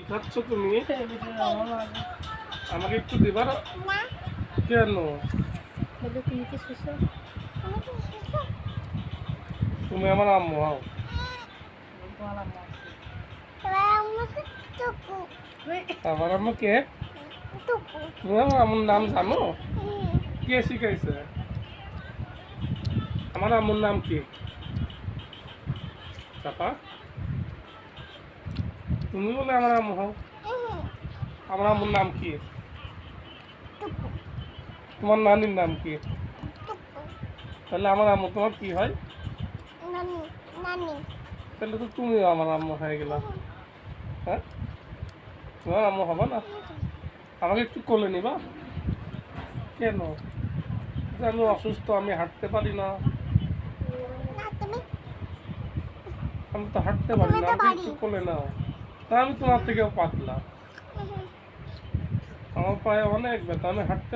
যাচ্ছ তুমি? আমাকে একটু দিবা না? কেন? তুমি কি শুছো? তুমি আমার আম্মু হও। আমার আম্মু কে? তুমি আমার আম্মুর নাম জানো? কে শিখাইছে? আমার আম্মুর নাম কি? চাপা, তুমি বলে আমার আম্মু হও। আমার আম্মুর নাম কি? তোমার নানির নাম কি? তাহলে আমার আম্মু তোমার কি হয়? তাহলে তো তুমিও আমার আম্মু হয়ে গেলা। হ্যাঁ, তোমার আম্মু হবে না? আমাকে একটু কোলে নিবা? কেন? যে আমি অসুস্থ, আমি হাঁটতে পারি না। আমি তো হাঁটতে পারি না, আমাকে একটু কোলে নাও। তা আমি তোমার থেকেও পাতলা, আমার পায়ে অনেক ব্যথা, আমি হাঁটতে